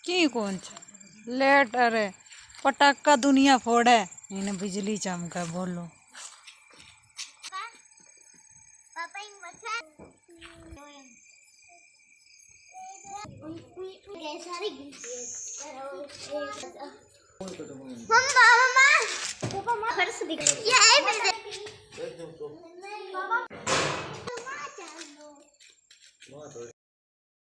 की कौन लेट अरे पटाखा दुनिया फोड़े इन्हें बिजली चमका बोलो मम्मा